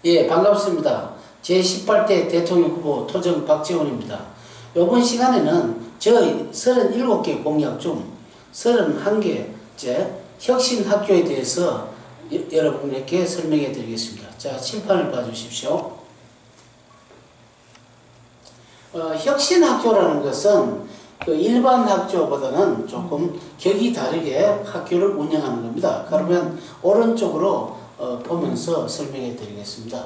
예, 반갑습니다. 제18대 대통령 후보 토정 박지원입니다. 이번 시간에는 저희 37개 공약 중 31개째 혁신학교에 대해서 여러분에게 설명해 드리겠습니다. 자, 칠판을 봐주십시오. 혁신학교라는 것은 그 일반 학교보다는 조금 격이 다르게 학교를 운영하는 겁니다. 그러면 오른쪽으로 보면서 설명해 드리겠습니다.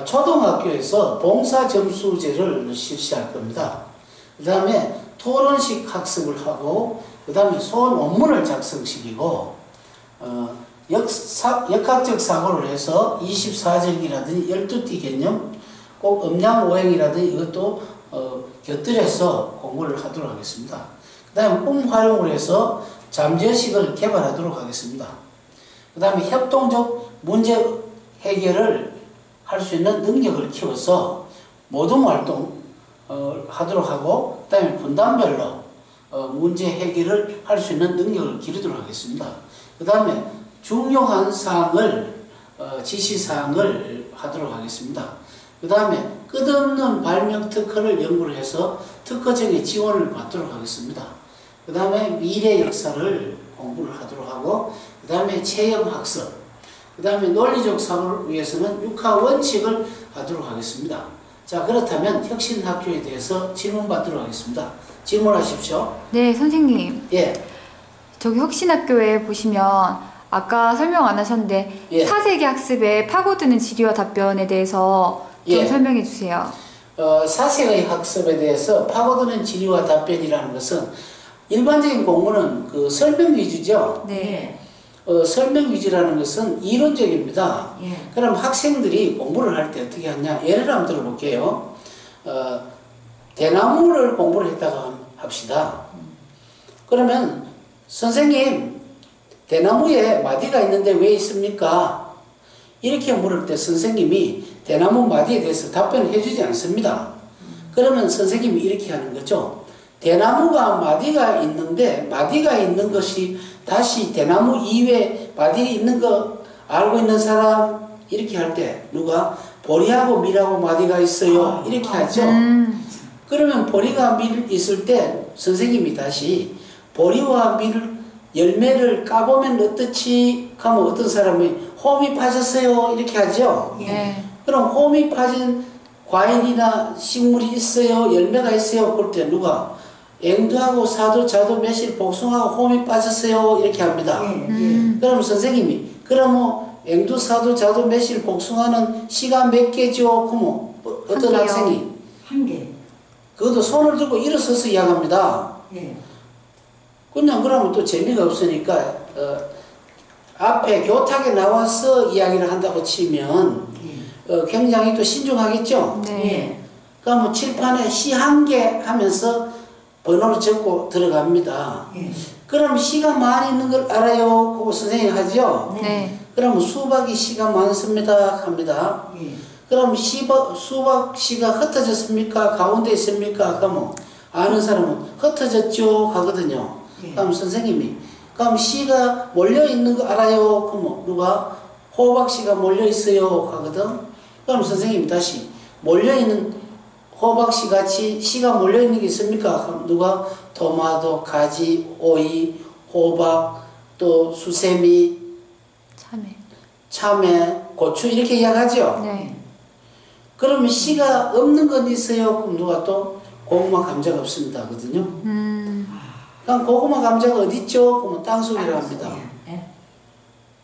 초등학교에서 봉사점수제를 실시할 겁니다. 그 다음에 토론식 학습을 하고 그 다음에 소논문을 작성시키고 역학적 사고를 해서 24절기라든지 12띠 개념 꼭 음양오행이라든지 이것도 곁들여서 공부를 하도록 하겠습니다. 그 다음에 꿈 활용을 해서 잠재의식을 개발하도록 하겠습니다. 그 다음에 협동적 문제 해결을 할 수 있는 능력을 키워서 모둠 활동 하도록 하고 그 다음에 분단별로 문제 해결을 할 수 있는 능력을 기르도록 하겠습니다. 그 다음에 중요한 사항을 지시사항을 하도록 하겠습니다. 그 다음에 끝없는 발명 특허를 연구를 해서 특허청의 지원을 받도록 하겠습니다. 그 다음에 미래 역사를 공부를 하도록 하고 그 다음에 체험학습 그 다음에 논리적 사고를 위해서는 육하 원칙을 하도록 하겠습니다. 자, 그렇다면 혁신학교에 대해서 질문 받도록 하겠습니다. 질문하십시오. 네, 선생님. 예. 저기 혁신학교에 보시면 아까 설명 안 하셨는데 예. 사세기 학습의 파고드는 질의와 답변에 대해서 좀 예. 설명해 주세요. 사색의 학습에 대해서 파고드는 질의와 답변이라는 것은 일반적인 공부는 그 설명 위주죠. 네. 설명 위주라는 것은 이론적입니다. 예. 그럼 학생들이 공부를 할 때 어떻게 하냐? 예를 한번 들어볼게요. 대나무를 공부를 했다고 합시다. 그러면 선생님, 대나무에 마디가 있는데 왜 있습니까? 이렇게 물을 때 선생님이 대나무 마디에 대해서 답변을 해주지 않습니다. 그러면 선생님이 이렇게 하는 거죠. 대나무가 마디가 있는데 마디가 있는 것이 다시 대나무 이외에 마디 있는 거 알고 있는 사람 이렇게 할 때 누가 보리하고 밀하고 마디가 있어요 이렇게 하죠. 그러면 보리가 밀 있을 때 선생님이 다시 보리와 밀 열매를 까보면 어떻지? 하면 어떤 사람이 홈이 파졌어요 이렇게 하죠. 네. 그럼 홈이 파진 과일이나 식물이 있어요 열매가 있어요 그럴 때 누가 앵두하고 사두, 자두, 매실, 복숭아하고 홈이 빠졌어요 이렇게 합니다. 그럼 선생님이 그럼 뭐 앵두, 사두, 자두, 매실, 복숭아는 시간 몇 개죠? 그럼 어떤 학생이 한 개. 그것도 손을 들고 일어서서 이야기합니다. 예. 그냥 그러면 또 재미가 없으니까 앞에 교탁에 나와서 이야기를 한다고 치면 굉장히 또 신중하겠죠? 네. 그러니까 뭐 칠판에 시 한 개 하면서 번호를 적고 들어갑니다. 예. 그럼 시가 많이 있는 걸 알아요? 그거 선생님이 하죠? 네. 그럼 수박이 시가 많습니다. 합니다. 예. 그럼 수박 시가 흩어졌습니까? 가운데 있습니까? 그러면 아는 사람은 흩어졌죠? 하거든요. 예. 그럼 선생님이 그럼 시가 몰려있는 거 알아요? 그러면 누가 호박씨가 몰려있어요? 하거든. 그럼 선생님이 다시 몰려있는 호박씨 같이 씨가 몰려있는 게 있습니까? 그럼 누가 토마토, 가지, 오이, 호박, 또 수세미, 참외, 고추 이렇게 이야기하죠? 네. 그러면 씨가 없는 건 있어요? 그럼 누가 또 고구마 감자가 없습니다. 하거든요. 그럼 고구마 감자가 어디 있죠? 그러면 땅속이라고 합니다. 예.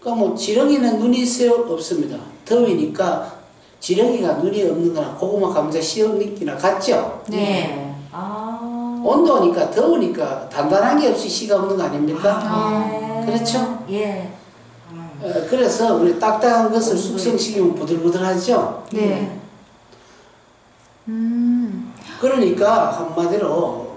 그러니까 뭐 지렁이는 눈이 있어요? 없습니다. 더위니까 지렁이가 눈이 없는 거나 고구마 감자 씨앗이나 같죠? 네. 온도니까 더우니까 단단한 게 없이 씨가 없는 거 아닙니까? 아. 그렇죠? 예. 그래서 우리 딱딱한 것을 숙성시키면 부들부들하죠? 네. 그러니까 한마디로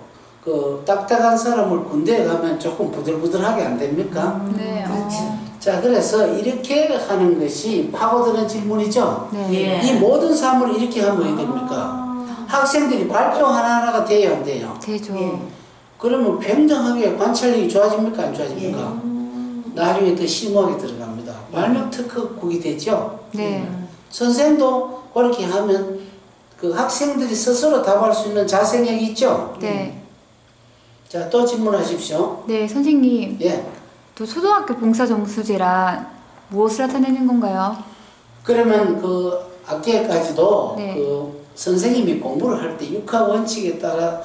그 딱딱한 사람을 군대에 가면 조금 부들부들하게 안 됩니까? 네. 그렇죠. 자, 그래서 이렇게 하는 것이 파고드는 질문이죠? 네. 이 모든 사물을 이렇게 하면 왜 됩니까? 학생들이 발표 하나하나가 돼야 안 돼요? 되죠. 예. 그러면 굉장하게 관찰력이 좋아집니까? 안 좋아집니까? 예. 나중에 더 심오하게 들어갑니다. 발명 특허국이 되죠? 네. 선생도 그렇게 하면 그 학생들이 스스로 답할 수 있는 자생력이 있죠? 네. 자, 또 질문하십시오. 네, 선생님. 예. 또 초등학교 봉사점수제란 무엇을 나타내는 건가요? 그러면 그 학기에까지도 네. 그 선생님이 공부를 할 때 육하 원칙에 따라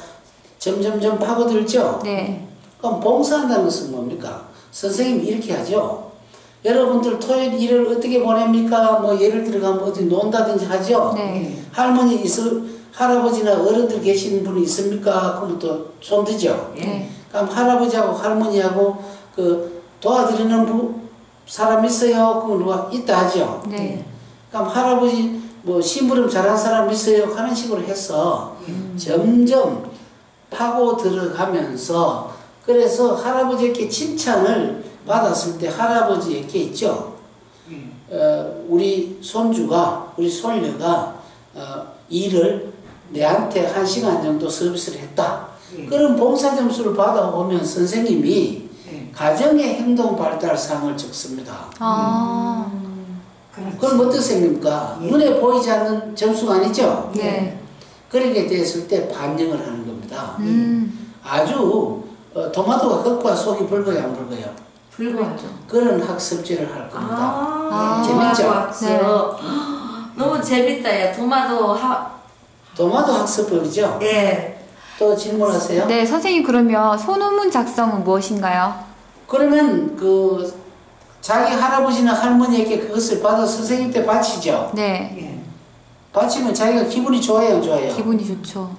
점점점 파고들죠? 네. 그럼 봉사한다는 것은 뭡니까? 선생님이 이렇게 하죠. 여러분들 토요일 일을 어떻게 보냅니까? 뭐 예를 들어가면 어디 논다든지 하죠. 네. 할아버지나 어른들 계시는 분이 있습니까? 그러면 또 손 드죠. 네. 그럼 할아버지하고 할머니하고 그 도와드리는 사람 있어요? 그러면 누가 있다 하죠. 네. 그럼 할아버지 뭐 심부름 잘한 사람 있어요? 하는 식으로 해서 점점 파고 들어가면서 그래서 할아버지에게 칭찬을 받았을 때 할아버지에게 있죠. 우리 손주가 우리 손녀가 일을 내한테 1시간 정도 서비스를 했다. 그런 봉사 점수를 받아오면 선생님이 가정의 행동 발달상을 적습니다. 아. 그럼 어떻게 생깁니까? 눈에 보이지 않는 점수가 아니죠? 네. 그렇게 됐을 때 반영을 하는 겁니다. 음. 아주 토마토가 겉과 속이 붉어요, 안 붉어요? 불거죠. 그런 학습제를 할 겁니다. 아. 재밌죠? 학습. 네. 너무 재밌다. 야, 도마도 토마토 학습법이죠? 예. 또 질문하세요? 네, 선생님 그러면 소논문 작성은 무엇인가요? 그러면 그 자기 할아버지나 할머니에게 그것을 받아 선생님한테 바치죠? 네. 예. 바치면 자기가 기분이 좋아요, 안 좋아요? 기분이 좋죠.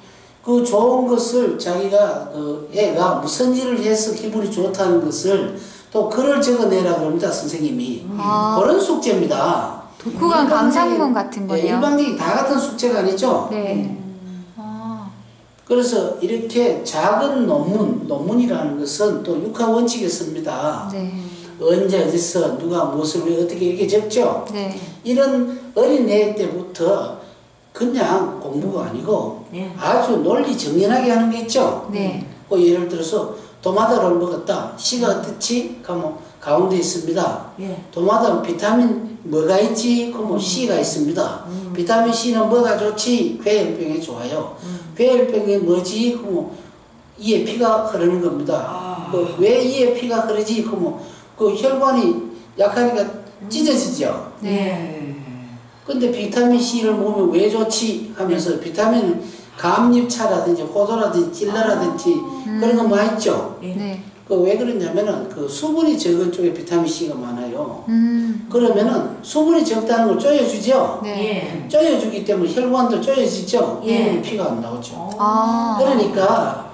그 좋은 것을 자기가 그 애가 무슨 일을 해서 기분이 좋다는 것을 또 글을 적어내라 그럽니다, 선생님이. 아. 그런 숙제입니다. 독후감 감상문 같은 거네요. 일반적인 다 같은 숙제가 아니죠? 네. 아. 그래서 이렇게 작은 논문이라는 것은 또 육하 원칙에 씁니다. 네. 언제 어디서 누가 무엇을 왜 어떻게 이렇게 적죠? 네. 이런 어린애 때부터 그냥 공부가 아니고 네. 아주 논리 정연하게 하는 게 있죠? 네. 그 예를 들어서 토마토를 먹었다. 씨가 어떻지? 그러면 가운데 있습니다. 예. 토마토는 비타민 뭐가 있지? 그러면 C가 있습니다. 비타민 C는 뭐가 좋지? 궤혈병에 좋아요. 궤혈병이 뭐지? 그러면 이에 피가 흐르는 겁니다. 왜 이에 피가 흐르지? 그러면 그 혈관이 약하니까 찢어지죠. 네. 근데 비타민 C를 먹으면 왜 좋지? 하면서 비타민은 감잎차라든지 호두라든지 찔러라든지 그런 거 많이 있죠. 네. 그 왜 그러냐면은 그 수분이 적은 쪽에 비타민 C가 많아요. 그러면은 수분이 적다는 걸 쪼여주죠. 네. 예. 쪼여주기 때문에 혈관도 쪼여지죠. 예. 그러면 피가 안 나오죠. 아. 그러니까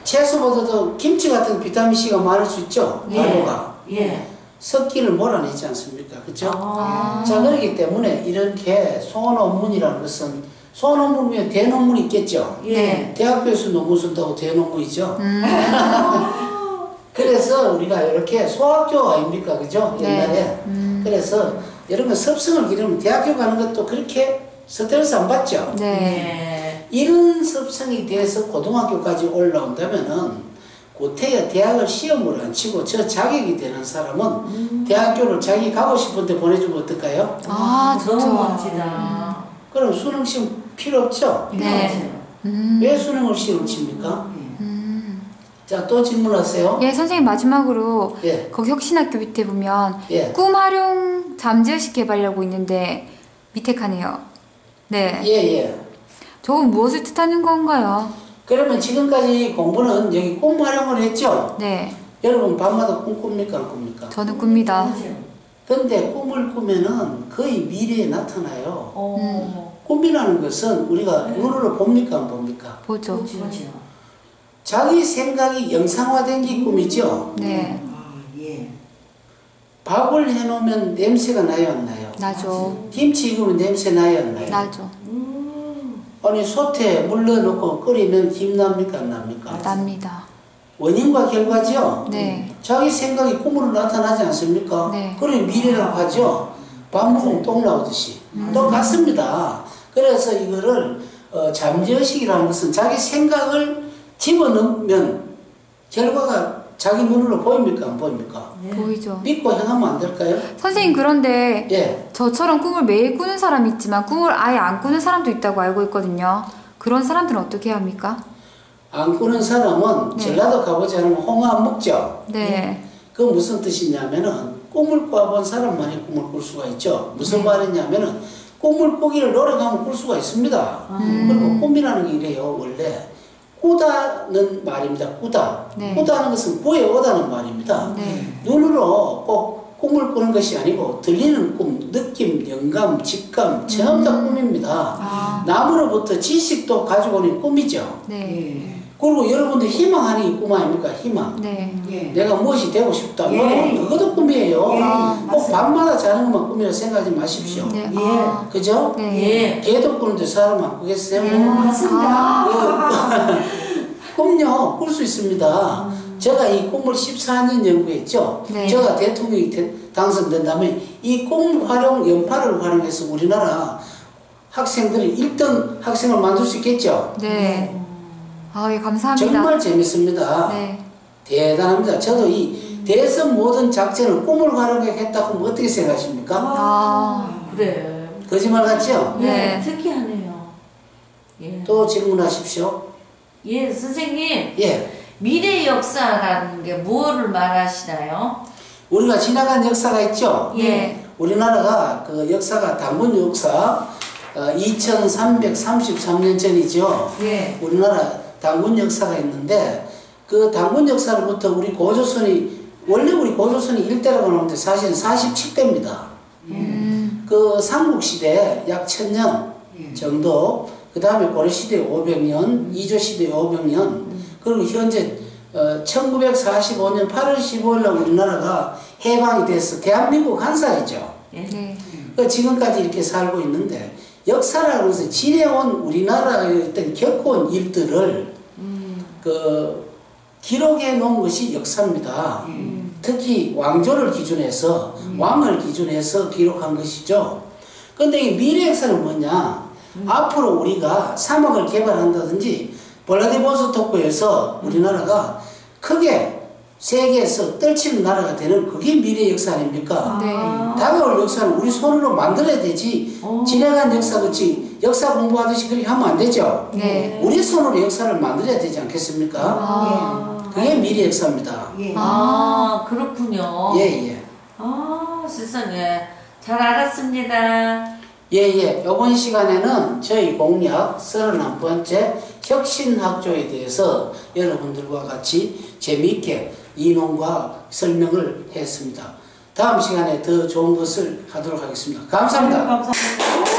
채소보다도 김치 같은 비타민 C가 많을 수 있죠. 예. 발효가 예. 습기를 몰아내지 않습니까? 그렇죠? 아. 자, 그렇기 때문에 이렇게 소논문이라는 것은 소논문 위에 대논문이 있겠죠. 예. 대학교에서 논문 쓴다고 대논문이죠. 그래서 우리가 이렇게 소학교 아닙니까? 그죠? 네. 옛날에. 그래서 여러분 습성을 기르면 대학교 가는 것도 그렇게 스트레스 안 받죠? 네. 예. 이런 습성이 돼서 고등학교까지 올라온다면은 고태야 대학을 시험으로 안 치고 저 자격이 되는 사람은 대학교를 자기 가고 싶은데 보내주면 어떨까요? 아, 좋죠. 너무 멋지다. 그럼 수능 시험 필요 없죠? 네. 왜 수능을 시험 칩니까? 자, 또 질문하세요. 예, 선생님 마지막으로 예. 거기 혁신학교 밑에 보면 예. 꿈 활용 잠재의식 개발이라고 있는데 밑에 칸이요. 네. 예, 예. 저건 무엇을 뜻하는 건가요? 그러면 지금까지 공부는 여기 꿈 활용을 했죠? 네. 여러분 밤마다 꿈 꿉니까? 안 꿉니까? 저는 꿉니다. 근데 꿈을 꾸면은 거의 미래에 나타나요. 어. 꿈이라는 것은 우리가 눈으로 봅니까? 안 봅니까? 보죠. 그렇죠. 자기 생각이 영상화된 게 꿈이죠? 네. 아, 예. 밥을 해놓으면 냄새가 나요? 안 나요? 나죠. 김치 익으면 냄새 나요? 안 나요? 나죠. 아니 솥에 물 넣어놓고 끓이면 김 납니까? 안 납니까? 납니다. 원인과 결과죠? 네. 자기 생각이 꿈으로 나타나지 않습니까? 네. 그래 미래라고 하죠. 밥 먹으면 똥 나오듯이. 똑같습니다. 그래서 이거를 잠재의식이라는 것은 자기 생각을 집어넣으면 결과가 자기 눈으로 보입니까? 안 보입니까? 네. 보이죠. 믿고 행하면 안 될까요? 선생님, 그런데 예. 저처럼 꿈을 매일 꾸는 사람이 있지만 꿈을 아예 안 꾸는 사람도 있다고 알고 있거든요. 그런 사람들은 어떻게 해야 합니까? 안 꾸는 사람은 네. 전라도 가보지 않으면 홍어 안 먹죠? 네. 그 무슨 뜻이냐면은 꿈을 꿔본 사람만이 꿈을 꿀 수가 있죠. 무슨 말이냐면은 꿈을 꾸기를 노력하면 꿀 수가 있습니다. 그리고 꿈이라는 게 이래요. 원래 꾸다는 말입니다. 꾸다. 네. 꾸다는 것은 구해오다는 말입니다. 네. 눈으로 꼭 꿈을 꾸는 것이 아니고 들리는 꿈, 느낌, 영감, 직감 전부 다 꿈입니다. 아. 남으로부터 지식도 가지고 오는 꿈이죠. 네. 예. 그리고 여러분들 희망하는 게 꿈 아닙니까? 희망. 네. 예. 내가 무엇이 되고 싶다. 예. 그것도 꿈이에요. 예. 꼭 맞습니다. 밤마다 자는 것만 꿈이라 생각하지 마십시오. 네. 예. 아. 그죠? 네. 예. 개도 꾸는데 사람 안 꾸겠어요? 예, 맞습니다. 꿈요, 꿀 수 있습니다. 제가 이 꿈을 14년 연구했죠. 네. 제가 대통령이 당선된다면 이 꿈 활용, 연파를 활용해서 우리나라 학생들이 1등 학생을 만들 수 있겠죠. 네. 아, 예, 감사합니다. 정말 재밌습니다. 네. 대단합니다. 저도 이 대선 모든 작전을 꿈을 활용했다고 하면 어떻게 생각하십니까? 아. 그래. 거짓말 같죠? 네. 예, 특이하네요. 예. 또 질문하십시오. 예, 선생님. 예. 미래 역사라는 게 무엇을 말하시나요? 우리가 지나간 역사가 있죠? 예. 우리나라가 그 역사가 단군 역사 2333년 전이죠. 예. 우리나라 단군 역사가 있는데 그 단군 역사로부터 우리 고조선이 원래 우리 고조선이 일대라고 하는데 사실은 47대입니다. 그 삼국시대 약 1000년 정도, 그 다음에 고려시대 500년, 이조시대 500년, 그리고 현재 1945년 8월 15일 날 우리나라가 해방이 돼서 대한민국 한 살이죠. 네. 그 지금까지 이렇게 살고 있는데 역사라고 해서 지내온 우리나라의 어떤 겪어온 일들을 그 기록해 놓은 것이 역사입니다. 특히 왕조를 기준해서 왕을 기준해서 기록한 것이죠. 근데 이 미래 역사는 뭐냐? 앞으로 우리가 사막을 개발한다든지 블라디보스토크에서 우리나라가 크게 세계에서 떨치는 나라가 되는 그게 미래 역사 아닙니까? 네. 다가올 역사는 우리 손으로 만들어야 되지 지나간 역사 같이 역사 공부하듯이 그렇게 하면 안 되죠. 네. 우리 손으로 역사를 만들어야 되지 않겠습니까? 아. 그게 미래 역사입니다. 예. 아, 그렇군요. 예예. 아, 세상에. 잘 알았습니다. 예예. 이번 시간에는 저희 공약 31번째 혁신학조에 대해서 여러분들과 같이 재미있게 이론과 설명을 했습니다. 다음 시간에 더 좋은 것을 하도록 하겠습니다. 감사합니다. 감사합니다.